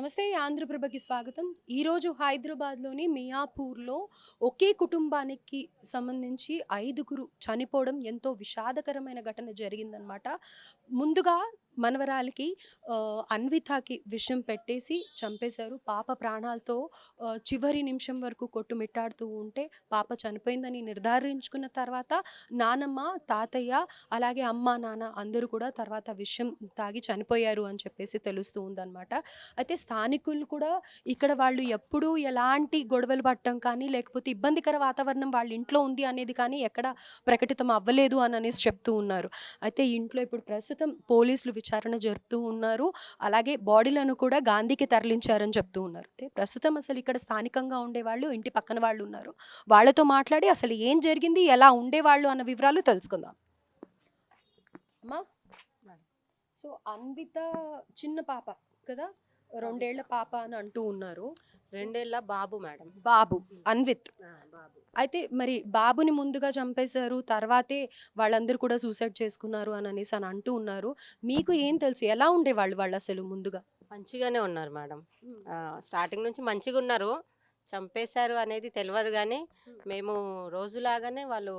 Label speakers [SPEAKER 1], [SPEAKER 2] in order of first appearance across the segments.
[SPEAKER 1] నమస్తే ఆంధ్రప్రభకి స్వాగతం. ఈరోజు హైదరాబాద్లోని మియాపూర్లో ఒకే కుటుంబానికి సంబంధించి ఐదుగురు చనిపోవడం ఎంతో విషాదకరమైన ఘటన జరిగిందనమాట. ముందుగా మనవరాలికి అన్వితాకి విషం పెట్టేసి చంపేశారు. పాప ప్రాణాలతో చివరి నిమిషం వరకు కొట్టుమిట్టాడుతూ ఉంటే పాప చనిపోయిందని నిర్ధారించుకున్న తర్వాత నానమ్మ, తాతయ్య అలాగే అమ్మ, నాన్న అందరూ కూడా తర్వాత విషం తాగి చనిపోయారు అని చెప్పేసి తెలుస్తూ ఉందనమాట. అయితే స్థానికులు కూడా ఇక్కడ వాళ్ళు ఎప్పుడూ ఎలాంటి గొడవలు పడటం కానీ, లేకపోతే ఇబ్బందికర వాతావరణం వాళ్ళ ఇంట్లో ఉంది అనేది కానీ ఎక్కడ ప్రకటితం అవ్వలేదు అని అనేసి చెప్తూ ఉన్నారు. అయితే ఇంట్లో ఇప్పుడు ప్రస్తుతం పోలీసులు విచారణ జరుపుతూ ఉన్నారు. అలాగే బాడీలను కూడా గాంధీకి తరలించారని చెప్తూ ఉన్నారు. అయితే ప్రస్తుతం అసలు ఇక్కడ స్థానికంగా ఉండేవాళ్ళు, ఇంటి పక్కన వాళ్ళు ఉన్నారు. వాళ్ళతో మాట్లాడి అసలు ఏం జరిగింది, ఎలా ఉండేవాళ్ళు అన్న వివరాలు తెలుసుకుందాం. అమ్మా, సో అన్విత చిన్న పాప కదా, 2 ఏళ్ల పాప అని అంటూ ఉన్నారు.
[SPEAKER 2] 2 ఏళ్ల బాబు మేడం.
[SPEAKER 1] బాబు అన్విత్.
[SPEAKER 2] బాబు.
[SPEAKER 1] అయితే మరి బాబుని ముందుగా చంపేశారు, తర్వాతే వాళ్ళందరూ కూడా సూసైడ్ చేసుకున్నారు అని అనేసి అని అంటూ ఉన్నారు. మీకు ఏం తెలుసు, ఎలా ఉండేవాళ్ళు వాళ్ళు అసలు ముందుగా?
[SPEAKER 2] మంచిగానే ఉన్నారు మేడం. స్టార్టింగ్ నుంచి మంచిగా ఉన్నారు. చంపేశారు అనేది తెలియదు కానీ మేము రోజులాగానే వాళ్ళు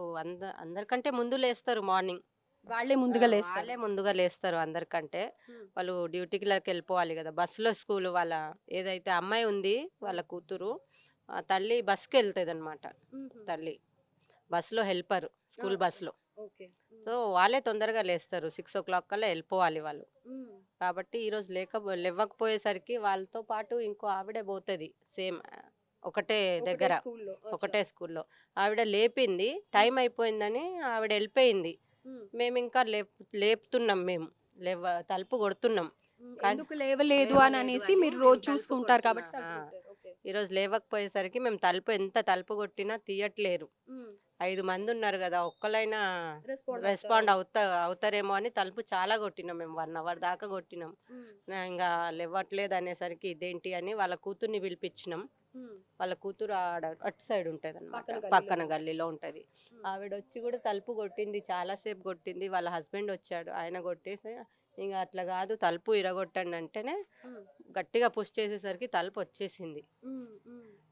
[SPEAKER 2] అందరికంటే ముందు లేస్తారు మార్నింగ్.
[SPEAKER 1] వాళ్ళే ముందుగా లేస్తారు.
[SPEAKER 2] వాళ్ళే ముందుగా లేస్తారు అందరికంటే. వాళ్ళు డ్యూటీకి వెళ్ళిపోవాలి కదా, బస్సులో స్కూల్ వాళ్ళ ఏదైతే అమ్మాయి ఉంది వాళ్ళ కూతురు, ఆ తల్లి బస్కి వెళ్తుంది అనమాట. తల్లి బస్సులో హెల్పర్, స్కూల్ బస్సులో. సో వాళ్ళే తొందరగా లేస్తారు, 6 o'clock కల్లా వెళ్ళిపోవాలి వాళ్ళు. కాబట్టి ఈరోజు లేవకపోయేసరికి వాళ్ళతో పాటు ఇంకో ఆవిడ పోతుంది, సేమ్ ఒకటే దగ్గర, ఒకటే స్కూల్లో. ఆవిడ లేపింది, టైం అయిపోయిందని ఆవిడ వెళ్ళిపోయింది. మేము ఇంకా లేపుతున్నాం, మేము తలుపు కొడుతున్నాం.
[SPEAKER 1] ఎందుకు లేవలేదు అని అనేసి మీరు రోజు చూస్తూ ఉంటారు కాబట్టి.
[SPEAKER 2] ఈరోజు లేవకపోయేసరికి మేము ఎంత తలుపు కొట్టినా తీయట్లేరు. 5 మంది ఉన్నారు కదా, ఒక్కలైనా రెస్పాండ్ అవుతారేమో అని తలుపు చాలా కొట్టినాం మేము, 1 hour దాకా కొట్టినాం. ఇంకా లేవట్లేదు అనేసరికి ఇదేంటి అని వాళ్ళ కూతుర్ని పిలిపించినాం. వాళ్ళ కూతురు అటు సైడ్ ఉంటుంది అనమాట, పక్కన గల్లీలో ఉంటుంది. ఆవిడ వచ్చి కూడా తలుపు కొట్టింది, చాలాసేపు కొట్టింది. వాళ్ళ హస్బెండ్ వచ్చాడు, ఆయన కొట్టేసి ఇంకా అట్లా కాదు తలుపు ఇరగొట్టండి అంటేనే గట్టిగా పుష్ చేసేసరికి తలుపు వచ్చేసింది.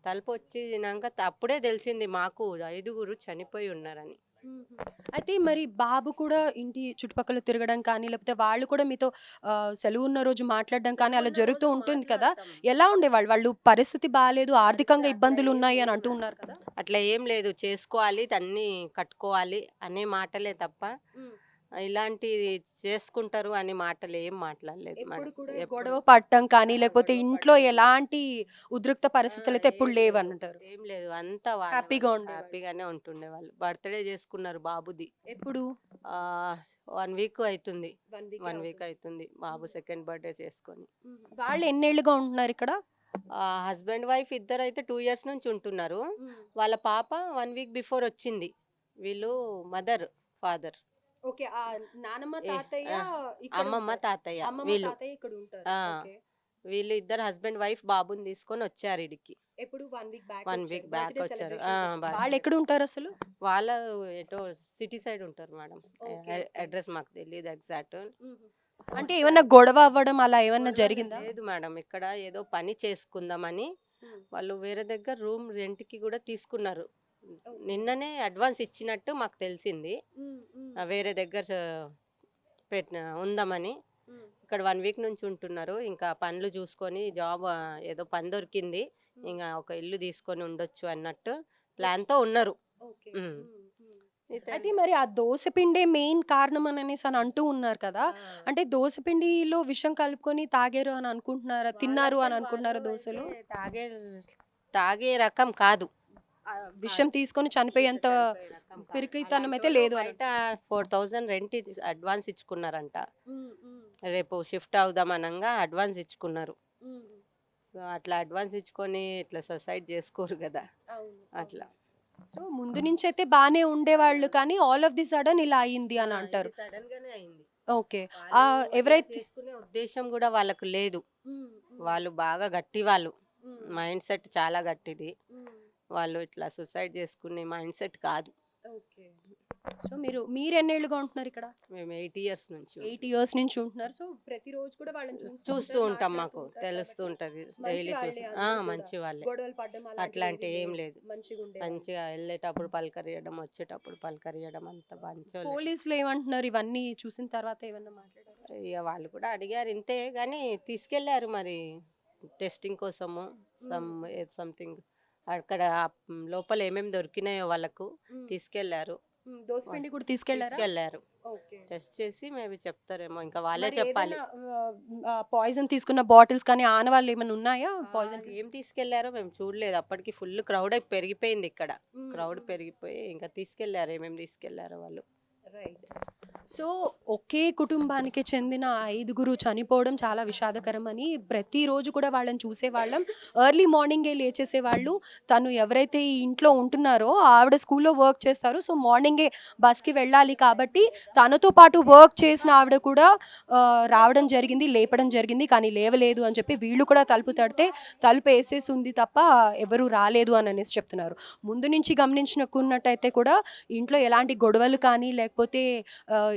[SPEAKER 2] తలుపు వచ్చినాక అప్పుడే తెలిసింది మాకు 5గురు చనిపోయి ఉన్నారని.
[SPEAKER 1] అయితే మరి బాబు కూడా ఇంటి చుట్టుపక్కల తిరగడం కానీ, లేకపోతే వాళ్ళు కూడా మీతో సెలవు ఉన్న రోజు మాట్లాడడం కానీ అలా జరుగుతూ ఉంటుంది కదా, ఎలా ఉండేవాళ్ళు? వాళ్ళు పరిస్థితి బాగాలేదు, ఆర్థికంగా ఇబ్బందులు ఉన్నాయి అని అంటూ ఉన్నారు కదా.
[SPEAKER 2] అట్లా ఏం లేదు, చేసుకోవాలి అన్నీ కట్టుకోవాలి అనే మాటలే తప్ప ఇలాంటి చేసుకుంటారు అనే మాటలు ఏం మాట్లాడలేదు.
[SPEAKER 1] గొడవ పడటం కానీ, లేకపోతే ఇంట్లో ఎలాంటి ఉద్రిక్త పరిస్థితులు అయితే ఎప్పుడు లేవు అంటారు.
[SPEAKER 2] ఏం లేదు, అంతా హ్యాపీగానే ఉంటుండే వాళ్ళు. బర్త్డే చేసుకున్నారు బాబుది.
[SPEAKER 1] ఎప్పుడు?
[SPEAKER 2] 1 week అవుతుంది. 1 week అవుతుంది బాబు సెకండ్ బర్త్డే చేసుకొని.
[SPEAKER 1] వాళ్ళు ఎన్నేళ్లుగా ఉంటున్నారు ఇక్కడ?
[SPEAKER 2] హస్బెండ్ వైఫ్ ఇద్దరు అయితే 2 years నుంచి ఉంటున్నారు. వాళ్ళ పాప 1 week బిఫోర్ వచ్చింది. వీళ్ళు మదర్ ఫాదర్.
[SPEAKER 1] ఓకే, ఆ నానమ్మ తాతయ్య
[SPEAKER 2] అమ్మమ్మ తాతయ్య వీళ్ళు వీళ్ళు ఇద్దరు హస్బెండ్ వైఫ్ బాబుని తీసుకొని వచ్చారు ఇడికి.
[SPEAKER 1] ఎప్పుడు
[SPEAKER 2] 1 week బ్యాక్ వచ్చారు.
[SPEAKER 1] వాళ్ళు ఎక్కడ ఉంటారు అసలు?
[SPEAKER 2] వాళ్ళ ఎటో సిటీ సైడ్ ఉంటారు మేడం, అడ్రస్ మాకు తెలియదు ఎగ్జాక్ట్.
[SPEAKER 1] అంటే ఏమన్నా గొడవ అవ్వడం అలా ఏమన్నా జరిగిందా?
[SPEAKER 2] లేదు మేడం, ఇక్కడ ఏదో పని చేసుకుందామని వాళ్ళు వేరే దగ్గర రూమ్ రెంట్కి కూడా తీసుకున్నారు. నిన్ననే అడ్వాన్స్ ఇచ్చినట్టు మాకు తెలిసింది. వేరే దగ్గర ఉందామని ఇక్కడ 1 week నుంచి ఉంటున్నారు. ఇంకా పనులు చూసుకొని జాబ్ ఏదో పని దొరికింది, ఇంకా ఒక ఇల్లు తీసుకొని ఉండొచ్చు అన్నట్టు ప్లాన్తో ఉన్నారు.
[SPEAKER 1] అయితే మరి ఆ దోసపిండే మెయిన్ కారణం అని అనేసి అని అంటూ ఉన్నారు కదా, అంటే దోసపిండిలో విషం కలుపుకొని తాగారు అని అనుకుంటున్నారా, తిన్నారు అని అనుకుంటున్నారా? దోశలు
[SPEAKER 2] తాగే రకం కాదు,
[SPEAKER 1] విషం తీసుకొని చనిపోయేంత పిరికితనం అయితే లేదు.
[SPEAKER 2] 4,000 రెంట్ అడ్వాన్స్ ఇచ్చుకున్నారంట. రేపు షిఫ్ట్ అవుదామనగా అడ్వాన్స్ ఇచ్చుకున్నారు. సో అట్లా అడ్వాన్స్ ఇచ్చుకొని ఇట్లా సొసైడ్ చేసుకోరు కదా అట్లా.
[SPEAKER 1] సో ముందు నుంచి అయితే బాగానే ఉండేవాళ్ళు, కానీ ఆల్ ఆఫ్ ది సడన్ ఇలా అయింది అని అంటారు.
[SPEAKER 2] సడన్ గానే అయింది.
[SPEAKER 1] ఓకే, ఎవరైతే
[SPEAKER 2] చేసుకునే ఉద్దేశం కూడా వాళ్ళకు లేదు. వాళ్ళు బాగా గట్టి, వాళ్ళు మైండ్ సెట్ చాలా గట్టిది. వాళ్ళు ఇట్లా సూసైడ్ చేసుకునే మైండ్ సెట్ కాదు.
[SPEAKER 1] సో మీరు ఎన్నేళ్ళుగా ఉంటున్నారు ఇక్కడ?
[SPEAKER 2] మేము 8 ఇయర్స్ నుంచి
[SPEAKER 1] 8 ఇయర్స్ నుంచి ఉంటున్నారు. సో ప్రతిరోజు కూడా వాళ్ళని
[SPEAKER 2] చూస్తూ
[SPEAKER 1] ఉంటారు,
[SPEAKER 2] ఉంటాం, మాకు
[SPEAKER 1] మాట్లాడుతూ ఉంటారు
[SPEAKER 2] తెలుస్తూ
[SPEAKER 1] కాబట్టి
[SPEAKER 2] ఉంటది,
[SPEAKER 1] మంచి
[SPEAKER 2] డైలీ
[SPEAKER 1] వాళ్ళే
[SPEAKER 2] చూస్తాం.
[SPEAKER 1] అందరూ కూడా.
[SPEAKER 2] మంచి వాళ్ళే,
[SPEAKER 1] గొడవలు పడడం
[SPEAKER 2] అట్లాంటి
[SPEAKER 1] అలాంటివి
[SPEAKER 2] ఏం లేదు.
[SPEAKER 1] మంచిగా ఉండేవాళ్ళు.
[SPEAKER 2] మంచిగా వెళ్ళేటప్పుడు పలకరియడం, వచ్చేటప్పుడు పలకరియడం, అంత మంచోళ్ళే.
[SPEAKER 1] పోలీసులు ఏమంటున్నారు ఇవన్నీ చూసిన తర్వాత ఏమన్నా మాట్లాడారా?
[SPEAKER 2] ఇక వాళ్ళు కూడా అడిగారు ఇంతే, కానీ తీసుకెళ్లారు మరి టెస్టింగ్ కోసము, సంథింగ్ అక్కడ లోపల ఏమేమి దొరికినాయో వాళ్ళకు తీసుకెళ్లారు.
[SPEAKER 1] దోసపిండి కూడా తీసుకెళ్లారా?
[SPEAKER 2] తీసుకెళ్లారు,
[SPEAKER 1] ఓకే.
[SPEAKER 2] టెస్ట్ చేసి మేబీ చెప్తారేమో, ఇంకా వాళ్ళే
[SPEAKER 1] మరి
[SPEAKER 2] చెప్పాలి.
[SPEAKER 1] ఏదైనా పాయిజన్ తీసుకున్న బాటిల్స్ కానీ ఆనవాళ్ళు ఏమైనా ఉన్నాయా పాయిజన్?
[SPEAKER 2] ఏం తీసుకెళ్లారో మేము చూడలేదు, అప్పటికి ఫుల్ క్రౌడ్ పెరిగిపోయింది ఇక్కడ. క్రౌడ్ పెరిగిపోయి ఇంకా తీసుకెళ్లారు, ఏమేమి తీసుకెళ్లారో వాళ్ళు.
[SPEAKER 1] రైట్. సో ఒకే కుటుంబానికి చెందిన 5గురు చనిపోవడం చాలా విషాదకరమని ప్రతిరోజు కూడా వాళ్ళని చూసేవాళ్ళం. ఎర్లీ మార్నింగే లేచేసేవాళ్ళు. తను ఎవరైతే ఈ ఇంట్లో ఉంటున్నారో ఆవిడ స్కూల్లో వర్క్ చేస్తారు. సో మార్నింగే బస్కి వెళ్ళాలి కాబట్టి తనతో పాటు వర్క్ చేసిన ఆవిడ కూడా రావడం జరిగింది, లేపడం జరిగింది. కానీ లేవలేదు అని చెప్పి వీళ్ళు కూడా తలుపు తడితే తలుపు వేసేసి ఉంది తప్ప ఎవరు రాలేదు అని అనేసి చెప్తున్నారు. ముందు నుంచి గమనించుకున్నట్టయితే కూడా ఇంట్లో ఎలాంటి గొడవలు కానీ లేకపోతే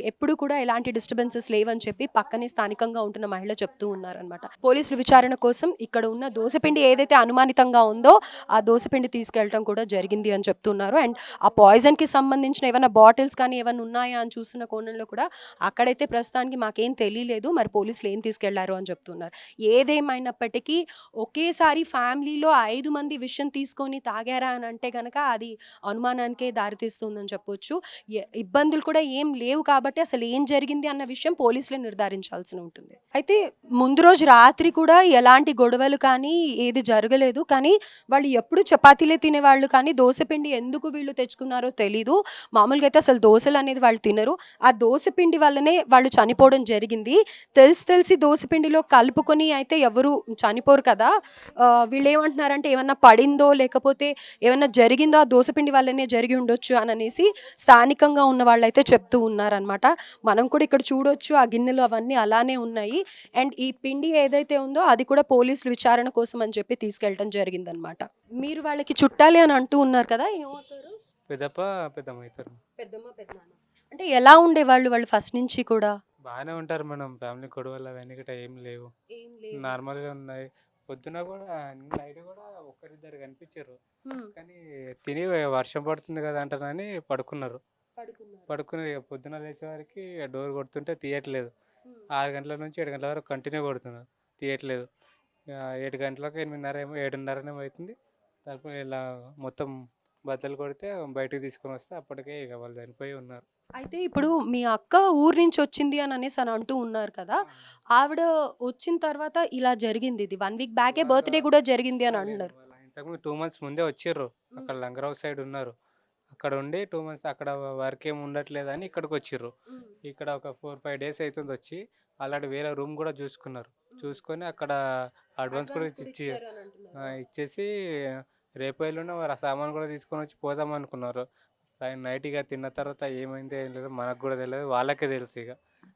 [SPEAKER 1] ఎప్పుడు కూడా ఎలాంటి డిస్టర్బెన్సెస్ లేవని చెప్పి పక్కనే స్థానికంగా ఉంటున్న మహిళ చెప్తూ ఉన్నారనమాట. పోలీసులు విచారణ కోసం ఇక్కడ ఉన్న దోసపిండి ఏదైతే అనుమానితంగా ఉందో ఆ దోసపిండి తీసుకెళ్ళటం కూడా జరిగింది అని చెప్తున్నారు. అండ్ ఆ పాయిజన్కి సంబంధించిన ఏమైనా బాటిల్స్ కానీ ఏమైనా ఉన్నాయా అని చూస్తున్న కోణంలో కూడా అక్కడైతే ప్రస్తుతానికి మాకేం తెలియలేదు, మరి పోలీసులు ఏం తీసుకెళ్లారు అని చెప్తున్నారు. ఏదేమైనప్పటికీ ఒకేసారి ఫ్యామిలీలో 5 మంది విషయం తీసుకొని తాగారా అని అంటే కనుక అది అనుమానానికే దారితీస్తుందని చెప్పొచ్చు. ఇబ్బందులు కూడా ఏం లేవు కాబట్టి అసలు ఏం జరిగింది అన్న విషయం పోలీసులే నిర్ధారించాల్సి ఉంటుంది. అయితే ముందు రోజు రాత్రి కూడా ఎలాంటి గొడవలు కానీ ఏది జరగలేదు. కానీ వాళ్ళు ఎప్పుడు చపాతీలే తినేవాళ్ళు, కానీ దోసపిండి ఎందుకు వీళ్ళు తెచ్చుకున్నారో తెలీదు. మామూలుగా అయితే అసలు దోశలు అనేది వాళ్ళు తినరు. ఆ దోసపిండి వల్లనే వాళ్ళు చనిపోవడం జరిగింది. తెలిసి దోసపిండిలో కలుపుకొని అయితే ఎవరు చనిపోరు కదా. వీళ్ళు ఏమంటున్నారంటే ఏమన్నా పడిందో లేకపోతే ఏమన్నా జరిగిందో ఆ దోసపిండి వల్లనే జరిగి ఉండొచ్చు అని అనేసి స్థానికంగా ఉన్న వాళ్ళైతే చెప్తూ ఉన్నారనమాట. మనం కూడా ఇక్కడ చూడొచ్చు ఆ గిన్నెలు అవన్నీ అలానే ఉన్నాయి. అండ్ ఈ పిండి ఏదైతే ఉందో అది కూడా పోలీసులు విచారణ కోసం అని చెప్పి తీసుకెళ్ళటం జరిగిందనమాట. మీరు వాళ్ళకి చుట్టాలి అని అంటూ ఉన్నారు కదా, ఏమవుతారు?
[SPEAKER 3] పెద్దప్ప పెద్దమ్మ అవుతారు.
[SPEAKER 1] పెద్దమ్మ పెద్దనాన్న. అంటే ఎలా ఉండేవాళ్ళు వాళ్ళు ఫస్ట్ నుంచి కూడా?
[SPEAKER 3] బాగానే ఉంటారు మేడం, ఫ్యామిలీ గొడవలు అవన్నీ గట్రా ఏం లేవు,
[SPEAKER 1] ఏం లేదు.
[SPEAKER 3] నార్మల్గా ఉన్నాయి. పొద్దున కూడా నైట్ కూడా ఒక్కరిద్దరు కనిపించారు, కానీ తిని వర్షం పడుతుంది కదా అంటారని పడుకున్నారు. పడుకుని ఇక పొద్దున లేచేవారికి డోర్ కొడుతుంటే తీయట్లేదు. 6 గంటల నుంచి 7 గంటల వరకు కంటిన్యూ కొడుతున్నారు, తీయట్లేదు. 7 గంటలకు 7:30 అవుతుంది. తలుపు ఇలా మొత్తం బద్దలు కొడితే బయటకు తీసుకొని వస్తే అప్పటికే ఇక వాళ్ళు చనిపోయి ఉన్నారు.
[SPEAKER 1] అయితే ఇప్పుడు మీ అక్క ఊరు నుంచి వచ్చింది అని అనేసి అని అంటూ ఉన్నారు కదా, ఆవిడ వచ్చిన తర్వాత ఇలా జరిగింది. ఇది 1 వీక్ బ్యాకే బర్త్డే కూడా జరిగింది అని అంటున్నారు.
[SPEAKER 3] వాళ్ళ ఇంతకుముందు 2 మంత్స్ ముందే వచ్చిర్రు, అక్కడ లంగరావు సైడ్ ఉన్నారు. అక్కడ ఉండి 2 మంత్స్ అక్కడ వర్క్ ఏమి ఉండట్లేదని ఇక్కడికి వచ్చిర్రు. ఇక్కడ ఒక 4-5 డేస్ అవుతుంది వచ్చి. ఆల్రెడీ వేరే రూమ్ కూడా చూసుకున్నారు. చూసుకొని అక్కడ అడ్వాన్స్ కూడా ఇచ్చేసి రేపు ఎల్లుండి వారు సామాన్ కూడా తీసుకొని వచ్చి పోదాం అనుకున్నారు. నైట్ ఇక తిన్న తర్వాత ఏమైందో ఏం లేదు మనకు కూడా తెలియదు, వాళ్ళకే తెలుసు ఇక.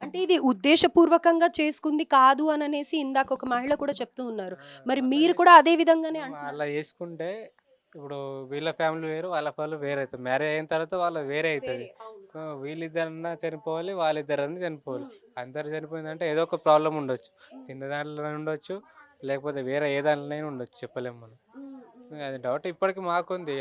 [SPEAKER 1] అంటే ఇది ఉద్దేశపూర్వకంగా చేసుకుంది కాదు అని అనేసి ఇందాక ఒక మహిళ కూడా చెప్తూ ఉన్నారు. మరి మీరు కూడా అదే విధంగానే
[SPEAKER 3] అలా చేసుకుంటే ఇప్పుడు వీళ్ళ ఫ్యామిలీ వేరు, వాళ్ళ ఫ్యామిలీ వేరే అవుతుంది. మ్యారేజ్ అయిన తర్వాత వాళ్ళు వేరే అవుతుంది. వీళ్ళిద్దరన్నా చనిపోవాలి, వాళ్ళిద్దరన్నా చనిపోవాలి. అందరు చనిపోయిందంటే ఏదో ఒక ప్రాబ్లం ఉండొచ్చు, తిన్న దాంట్లో ఉండొచ్చు, లేకపోతే వేరే ఏ దాంట్లోనైనా ఉండొచ్చు, చెప్పలేము మనం. అది డౌట్ ఇప్పటికి మాకుంది.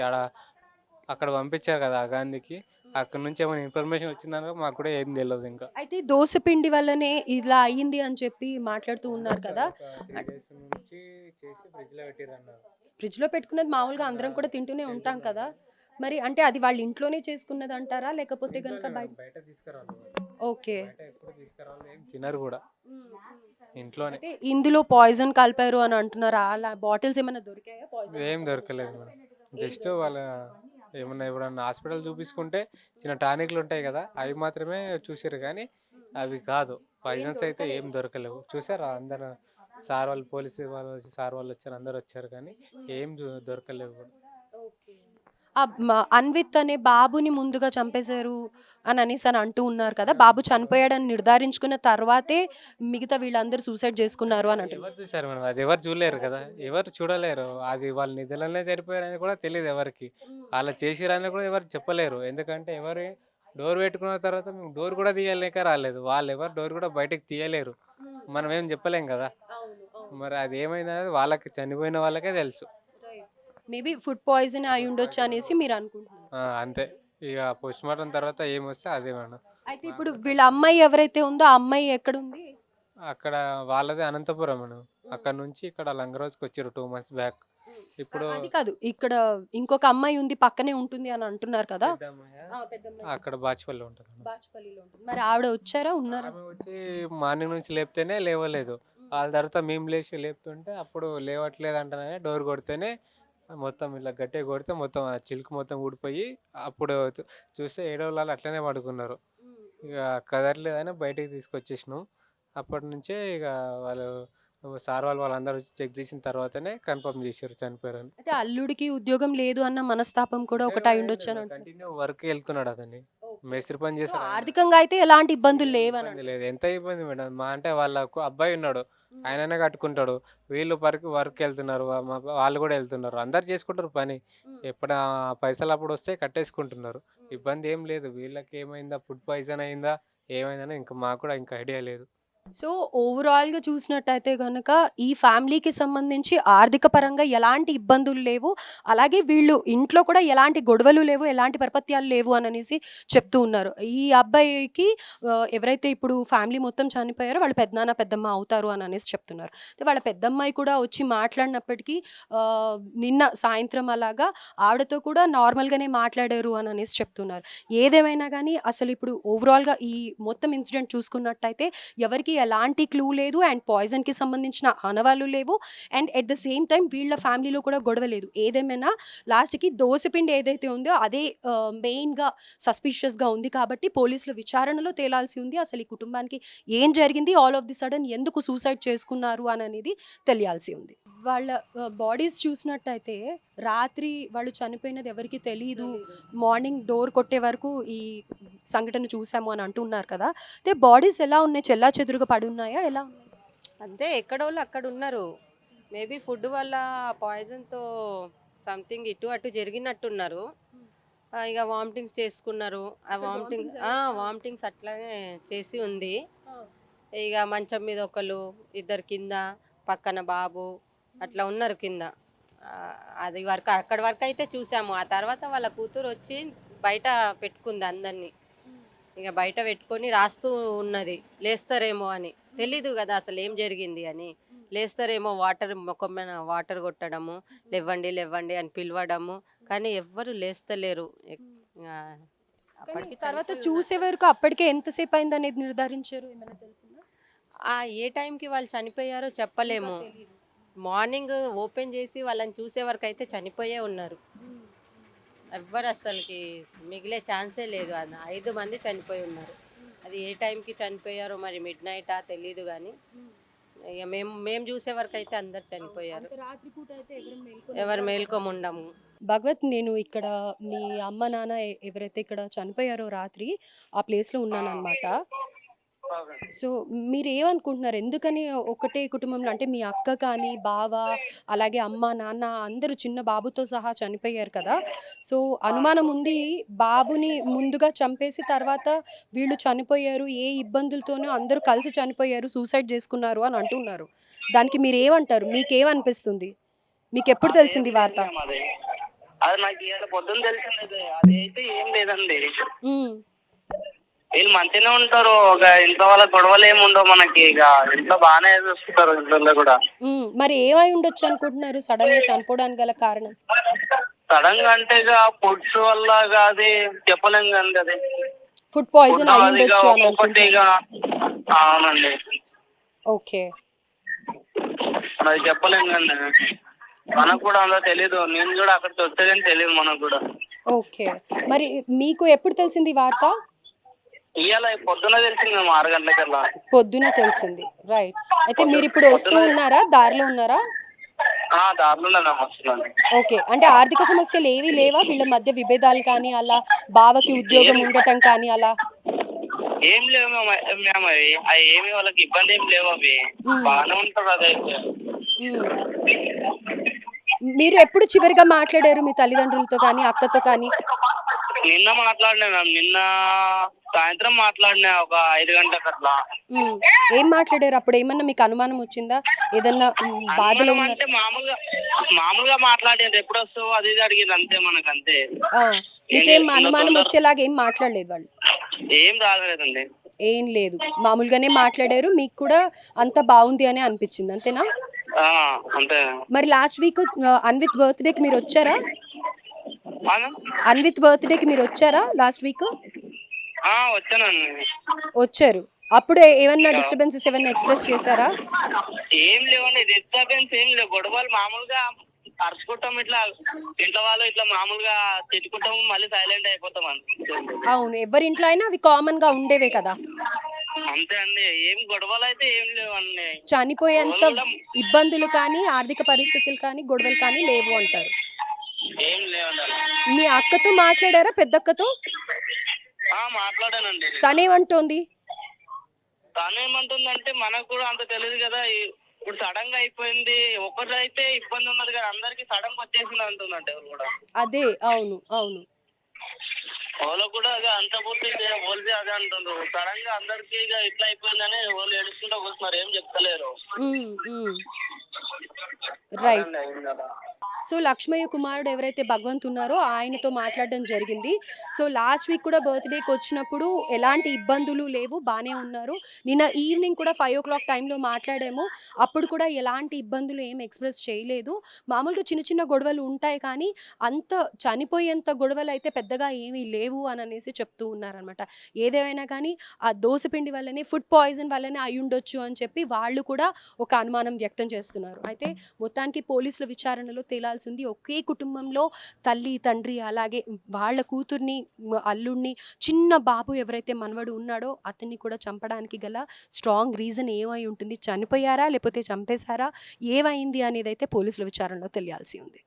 [SPEAKER 3] అక్కడ పంపించారు కదా గాంధీకి, అక్కడ నుంచి ఏమైనా ఇన్ఫర్మేషన్ వచ్చిందనగా మాకు కూడా ఏం తెలియదు ఇంకా.
[SPEAKER 1] అయితే దోసపిండి వల్లనే ఇలా అయ్యింది అని చెప్పి మాట్లాడుతూ ఉన్నారు కదా.
[SPEAKER 3] 3 days నుంచి చేసి ఫ్రిడ్జ్లో పెట్టిరన్నారు.
[SPEAKER 1] ఫ్రిడ్జ్లో పెట్టుకున్నది మామూలుగా అందరం కూడా తింటూనే ఉంటాం కదా. మరి అంటే అది వాళ్ళ ఇంట్లోనే చేసుకున్నది అంటారా లేకపోతే కనుక
[SPEAKER 3] బయట తీసుకురావాలి.
[SPEAKER 1] ఓకే.
[SPEAKER 3] ఎప్పుడు తీసుకురావాలి, ఏం తినరు కూడా ఇంట్లోనే.
[SPEAKER 1] అంటే ఇందులో పాయిజన్ కలిపారు అని అంటున్నారు. అలా బాటిల్స్ ఏమైనా దొరికాయా పాయిజన్?
[SPEAKER 3] ఏం దొరకలేదు మేడం. జస్ట్ వాళ్ళ ఏమన్నా ఎప్పుడన్నా హాస్పిటల్ చూపించుకుంటే చిన్న టానిక్లు ఉంటాయి కదా, అవి మాత్రమే చూసారు, కానీ అవి కాదు. పాయిజన్స్ అయితే ఏం దొరకలేవు. చూసారా అందరు సార్ వాళ్ళు, పోలీసు వాళ్ళు, సార్ వాళ్ళు వచ్చారు, అందరు వచ్చారు, కానీ ఏం దొరకలేవు కూడా.
[SPEAKER 1] అన్విత్ అనే బాబుని ముందుగా చంపేశారు అని అనేసి అని అంటూ ఉన్నారు కదా. బాబు చనిపోయాడని నిర్ధారించుకున్న తర్వాతే మిగతా వీళ్ళందరూ సూసైడ్ చేసుకున్నారు అని అంటారు.
[SPEAKER 3] ఎవరు చూసారు మేడం? అది ఎవరు చూడలేరు కదా, ఎవరు చూడలేరు. అది వాళ్ళ నిధులనే చనిపోయారని కూడా తెలియదు ఎవరికి. అలా చేసిరని కూడా ఎవరు చెప్పలేరు. ఎందుకంటే ఎవరు డోర్ పెట్టుకున్న తర్వాత మేము డోర్ కూడా తీయలేక రాలేదు. వాళ్ళు ఎవరు డోర్ కూడా బయటకు తీయలేరు. మనం ఏం చెప్పలేం కదా. మరి అది ఏమైందనేది వాళ్ళకి, చనిపోయిన వాళ్ళకే తెలుసు.
[SPEAKER 1] మేబీ ఫుడ్ పాయిజన్ అయి ఉండొచ్చు అనేసి మీరు అనుకుంటున్నారు.
[SPEAKER 3] అంతే. ఇక పోస్ట్ మార్టం తర్వాత ఏమొస్తే అదే మేడం.
[SPEAKER 1] అయితే ఇప్పుడు వీళ్ళ అమ్మాయి ఎవరైతే ఉందో ఆ అమ్మాయి ఎక్కడుంది?
[SPEAKER 3] అక్కడ వాళ్ళది అనంతపురం మేడం. అక్కడ నుంచి ఇక్కడ లంగరోజ్కి వచ్చారు 2 months బ్యాక్. ఇప్పుడు
[SPEAKER 1] అది కాదు, ఇక్కడ ఇంకొక అమ్మాయి ఉంది పక్కనే ఉంటుంది అని అంటున్నారు కదా.
[SPEAKER 3] పెద్దమ్మాయి అక్కడ బాచుపల్లి ఉంటుంది మేడం.
[SPEAKER 1] బాచుపల్లిలో ఉంటుంది. మరి ఆవిడ వచ్చారా, ఉన్నారా?
[SPEAKER 3] ఆమె వచ్చి మార్నింగ్ నుంచి లేపితేనే లేవలేదు. వాళ్ళ తర్వాత మేము లేచి లేపుతుంటే అప్పుడు లేవట్లేదు అంటేనే డోర్ కొడితేనే మొత్తం ఇలా గట్టిగా కొడితే మొత్తం ఆ చిలుకు మొత్తం ఊడిపోయి అప్పుడు చూస్తే ఏడవలాలు అట్లనే పడుకున్నారు. ఇక కదలలేదని బయటికి తీసుకొచ్చేసినాం. అప్పటి నుంచే ఇక వాళ్ళు సార్ వాళ్ళందరూ వచ్చి చెక్ చేసిన తర్వాతనే కన్ఫర్మ్ చేశారు చనిపోయారని.
[SPEAKER 1] అయితే అల్లుడికి ఉద్యోగం లేదు అన్న మనస్తాపం కూడా ఒకటి అయి ఉండొచ్చు అని అంటున్నారు.
[SPEAKER 3] కంటిన్యూ వర్క్ వెళ్తున్నాడు అతని. మేస్త్రి పని
[SPEAKER 1] సో
[SPEAKER 3] చేస్తాడు.
[SPEAKER 1] ఆర్థికంగా అయితే ఎలాంటి ఇబ్బందులు లేవని
[SPEAKER 3] ఇబ్బంది లేదు. ఎంత ఇబ్బంది మేడం. మా అంటే వాళ్ళకు అబ్బాయి ఉన్నాడు, ఆయననే కట్టుకుంటాడు. వీళ్ళు వర్క్ వెళ్తున్నారు, వాళ్ళు కూడా వెళ్తున్నారు, అందరు చేసుకుంటారు పని. ఎప్పుడు ఆ పైసలు అప్పుడు వస్తే కట్టేసుకుంటున్నారు. ఇబ్బంది ఏం లేదు. వీళ్ళకి ఏమైందా, ఫుడ్ పాయిజన్ అయిందా, ఏమైందని ఇంకా మాకు కూడా ఇంకా ఐడియా లేదు.
[SPEAKER 1] సో ఓవరాల్గా చూసినట్టయితే కనుక ఈ ఫ్యామిలీకి సంబంధించి ఆర్థిక పరంగా ఎలాంటి ఇబ్బందులు లేవు, అలాగే వీళ్ళు ఇంట్లో కూడా ఎలాంటి గొడవలు లేవు, ఎలాంటి పరపత్యాలు లేవు అని అనేసి చెప్తూ ఉన్నారు. ఈ అబ్బాయికి ఎవరైతే ఇప్పుడు ఫ్యామిలీ మొత్తం చనిపోయారో వాళ్ళు పెద్దనాన్న పెద్దమ్మ అవుతారు అని అనేసి చెప్తున్నారు. వాళ్ళ పెద్దమ్మాయి కూడా వచ్చి మాట్లాడినప్పటికీ నిన్న సాయంత్రం అలాగా ఆవిడతో కూడా నార్మల్గానే మాట్లాడారు అని అనేసి చెప్తున్నారు. ఏదేమైనా కానీ అసలు ఇప్పుడు ఓవరాల్గా ఈ మొత్తం ఇన్సిడెంట్ చూసుకున్నట్టయితే ఎవరికి ఎలాంటి క్లూ లేదు, అండ్ పాయిజన్కి సంబంధించిన ఆనవాళ్ళు లేవు, and at the same time వీళ్ళ ఫ్యామిలీలో కూడా గొడవ లేదు. ఏదేమైనా లాస్ట్కి దోసపిండి ఏదైతే ఉందో అదే మెయిన్గా సస్పిషియస్గా ఉంది. కాబట్టి పోలీసుల విచారణలో తేలాల్సి ఉంది అసలు ఈ కుటుంబానికి ఏం జరిగింది, ఆల్ ఆఫ్ ది సడన్ ఎందుకు సూసైడ్ చేసుకున్నారు అని అనేది తెలియాల్సి ఉంది. వాళ్ళ బాడీస్ చూసినట్టయితే రాత్రి వాళ్ళు చనిపోయినది ఎవరికి తెలియదు, మార్నింగ్ డోర్ కొట్టే వరకు ఈ సంఘటన చూసాము అని అంటున్నారు కదా. అంటే బాడీస్ ఎలా ఉన్నాయి, చెల్లా చెదురుగా పడి ఉన్నాయా, ఎలా ఉన్నాయి?
[SPEAKER 2] అంతే, ఎక్కడోళ్ళు అక్కడ ఉన్నారు. మేబీ ఫుడ్ వల్ల పాయిజన్తో సంథింగ్ ఇటు అటు జరిగినట్టున్నారు. ఇక వామిటింగ్స్ చేసుకున్నారు. ఆ వామిటింగ్స్ అట్లానే చేసి ఉంది. ఇక మంచం మీద ఒకళ్ళు, ఇద్దరు కింద, పక్కన బాబు అట్లా ఉన్నారు కింద. అది వరకు అక్కడి వరకు అయితే చూసాము. ఆ తర్వాత వాళ్ళ కూతురు వచ్చి బయట పెట్టుకుంది అందరినీ. ఇక బయట పెట్టుకొని రాస్తూ ఉన్నది, లేస్తారేమో అని. తెలీదు కదా అసలు ఏం జరిగింది అని. లేస్తారేమో ముఖం మీద వాటర్ కొట్టడము, లేవ్వండి లేవ్వండి అని పిలవడము, కానీ ఎవ్వరు లేస్తలేరు. అప్పటికి
[SPEAKER 1] తర్వాత చూసే వరకు అప్పటికే ఎంతసేపు అయింది అనేది నిర్ధారించారు, ఏమైనా తెలిసిందా?
[SPEAKER 2] ఏ టైంకి వాళ్ళు చనిపోయారో చెప్పలేము. మార్నింగ్ ఓపెన్ చేసి వాళ్ళని చూసే వరకు అయితే చనిపోయే ఉన్నారు. ఎవ్వరు అసలుకి మిగిలే ఛాన్సే లేదు. 5 మంది చనిపోయి ఉన్నారు. అది ఏ టైంకి చనిపోయారో మరి మిడ్ నైటా తెలీదు, కానీ ఇక మేము చూసే వరకు అయితే అందరు చనిపోయారు. ఎవరు మేల్కొముండము.
[SPEAKER 1] భగవత్, నేను ఇక్కడ మీ అమ్మ నాన్న ఎవరైతే ఇక్కడ చనిపోయారో రాత్రి ఆ ప్లేస్లో ఉన్నాను అనమాట. సో మీరు ఏమనుకుంటున్నారు, ఎందుకని ఒకటే కుటుంబంలో అంటే మీ అక్క కానీ బావ అలాగే అమ్మ నాన్న అందరూ చిన్న బాబుతో సహా చనిపోయారు కదా. సో అనుమానం ఉంది బాబుని ముందుగా చంపేసి తర్వాత వీళ్ళు చనిపోయారు, ఏ ఇబ్బందులతోనూ అందరూ కలిసి చనిపోయారు, సూసైడ్ చేసుకున్నారు అని అంటున్నారు. దానికి మీరు ఏమంటారు, మీకేమనిపిస్తుంది, మీకు ఎప్పుడు తెలిసింది వార్త?
[SPEAKER 4] అది నాకు ఇవాళ పొద్దున్న తెలిసింది. అది అయితే ఏం లేదండి, వీళ్ళు మంచిగానే ఉంటారు. ఒక ఇంట్లో వాళ్ళ గొడవలు ఏమి ఉండవు మనకి. ఇక ఇంట్లో బాగానే చూస్తారు ఇంట్లో కూడా.
[SPEAKER 1] మరి ఏమై ఉండొచ్చు అనుకుంటున్నారు సడన్ గా చనిపోవడానికి గల కారణం?
[SPEAKER 4] సడన్ గా అంటే ఇక ఫుడ్స్ వల్ల అది చెప్పలేం కానీ అది
[SPEAKER 1] ఫుడ్ పాయిజన్ అయి ఉండొచ్చు అని
[SPEAKER 4] అనుకుంటున్నా. అవునండి.
[SPEAKER 1] ఓకే,
[SPEAKER 4] అది చెప్పలేం కానీ మనకు కూడా అంతా తెలీదు. నేను కూడా అక్కడికి వచ్చేదని తెలియదు మనకు కూడా.
[SPEAKER 1] ఓకే, మరి మీకు ఎప్పుడు తెలిసింది ఈ వార్త?
[SPEAKER 4] ఇవాళ పొద్దున తెలిసింది, మేము 6 గంటలకల్లా
[SPEAKER 1] పొద్దున తెలిసింది. రైట్. అయితే మీరు ఇప్పుడు వస్తూ ఉన్నారా, దారిలో ఉన్నారా?
[SPEAKER 4] దారిలో వస్తున్నాను.
[SPEAKER 1] ఓకే, అంటే ఆర్థిక సమస్యలు ఏవి లేవా వీళ్ళ మధ్య, విభేదాలు కానీ అలా, బావకి ఉద్యోగం ఉండటం కానీ అలా
[SPEAKER 4] ఏం లేవు మేము. అవి ఏమి వాళ్ళకి ఇబ్బంది ఏం లేవు, అవి బాగానే ఉంటారు. అదైతే
[SPEAKER 1] మీరు ఎప్పుడు చివరిగా మాట్లాడారు మీ తల్లిదండ్రులతో కానీ అక్కతో కానీ?
[SPEAKER 4] నిన్న మాట్లాడినా మ్యామ్, నిన్న సాయంత్రం మాట్లాడినా ఒక 5 గంటలకు అట్లా.
[SPEAKER 1] ఉమ్. ఏం మాట్లాడారు అప్పుడు? ఏమన్నా మీకు అనుమానం వచ్చిందా? ఏదన్నా బాధలో
[SPEAKER 4] అనుమానం అంటే మామూలుగా మాట్లాడారు, ఎప్పుడు వస్తావు అది ఇది అడిగింది అంతే, మనకు అంతే.
[SPEAKER 1] మీకేం అనుమానం వచ్చేలాగా ఏం మాట్లాడలేదు వాళ్ళు?
[SPEAKER 4] ఏం రాలేదండి.
[SPEAKER 1] ఏం లేదు, మామూలుగానే మాట్లాడారు, మీకు కూడా అంత బాగుంది అని అనిపించింది అంతేనా?
[SPEAKER 4] అంతే.
[SPEAKER 1] మరి లాస్ట్ వీక్ అన్విత్ బర్త్డేకి మీరు వచ్చారా?
[SPEAKER 4] అవునా?
[SPEAKER 1] అన్విత్ బర్త్డేకి మీరు వచ్చారా లాస్ట్ వీక్?
[SPEAKER 4] వచ్చానండి.
[SPEAKER 1] వచ్చారు. అప్పుడు ఏమన్నా డిస్టర్బెన్సెస్ ఏమన్నా ఎక్స్ప్రెస్ చేశారా?
[SPEAKER 4] ఏం లేవండి, డిస్టర్బెన్స్ ఏం లేవు. గొడవలు మామూలుగా అరుచుకుంటాం, ఇట్లా ఇంట్లో వాళ్ళు ఇట్లా మామూలుగా తిట్టుకుంటాము, మళ్ళీ సైలెంట్ అయిపోతాం అంతే.
[SPEAKER 1] అవును, ఎవరింట్లో అయినా అవి కామన్ గా ఉండేవే కదా.
[SPEAKER 4] అంతే అండి, ఏం గొడవలు అయితే ఏం లేవండి.
[SPEAKER 1] చనిపోయేంత ఇబ్బందులు కానీ, ఆర్థిక పరిస్థితులు కానీ, గొడవలు కానీ లేవు అంటారు.
[SPEAKER 4] ఏం లేవండి అలా.
[SPEAKER 1] మీ అక్కతో మాట్లాడారా? పెద్దక్కతో
[SPEAKER 4] మాట్లాడానండి.
[SPEAKER 1] తనేమంటోంది?
[SPEAKER 4] తను ఏమంటుందంటే మనకు కూడా అంత తెలియదు కదా, ఇప్పుడు సడన్ గా అయిపోయింది. ఒకరైతే ఇబ్బంది ఉన్నది కదా, అందరికి సడన్ గా వచ్చేసింది అంటుందంటే ఎవరు కూడా.
[SPEAKER 1] అదే, అవును అవును.
[SPEAKER 4] వాళ్ళకు కూడా అదే అంత పూర్తి పోలిసి అదే అంటుండ్రు. సడన్ గా అందరికి ఇక ఇట్లా అయిపోయిందని వాళ్ళు ఏడుచుకుంటూ కూర్చున్నారు, ఏం చెప్తలేరు.
[SPEAKER 1] రైట్. సో లక్ష్మయ్య కుమారుడు ఎవరైతే భగవంత్ ఉన్నారో ఆయనతో మాట్లాడడం జరిగింది. సో లాస్ట్ వీక్ కూడా బర్త్డేకి వచ్చినప్పుడు ఎలాంటి ఇబ్బందులు లేవు, బాగానే ఉన్నారు. నిన్న ఈవినింగ్ కూడా 5 o'clock టైంలో మాట్లాడాము, అప్పుడు కూడా ఎలాంటి ఇబ్బందులు ఏం ఎక్స్ప్రెస్ చేయలేదు. మామూలుగా చిన్న చిన్న గొడవలు ఉంటాయి కానీ అంత చనిపోయేంత గొడవలు అయితే పెద్దగా ఏమీ లేవు అని అనేసి చెప్తూ ఉన్నారనమాట. ఏదేమైనా కానీ ఆ దోసపిండి వల్లనే, ఫుడ్ పాయిజన్ వల్లనే అయి ఉండొచ్చు అని చెప్పి వాళ్ళు కూడా ఒక అనుమానం వ్యక్తం చేస్తున్నారు. అయితే మొత్తానికి పోలీసుల విచారణలో తేలాల్సింది, ఒకే కుటుంబంలో తల్లి తండ్రి అలాగే వాళ్ళ కూతుర్ని అల్లుడిని చిన్న బాబు ఎవరైతే మనవడు ఉన్నాడో అతన్ని కూడా చంపడానికి గల స్ట్రాంగ్ రీజన్ ఏమై ఉంటుంది? చనిపోయారా లేకపోతే చంపేశారా, ఏమైంది అనేది అయితే పోలీసుల విచారణలో తెలియాల్సి ఉంది.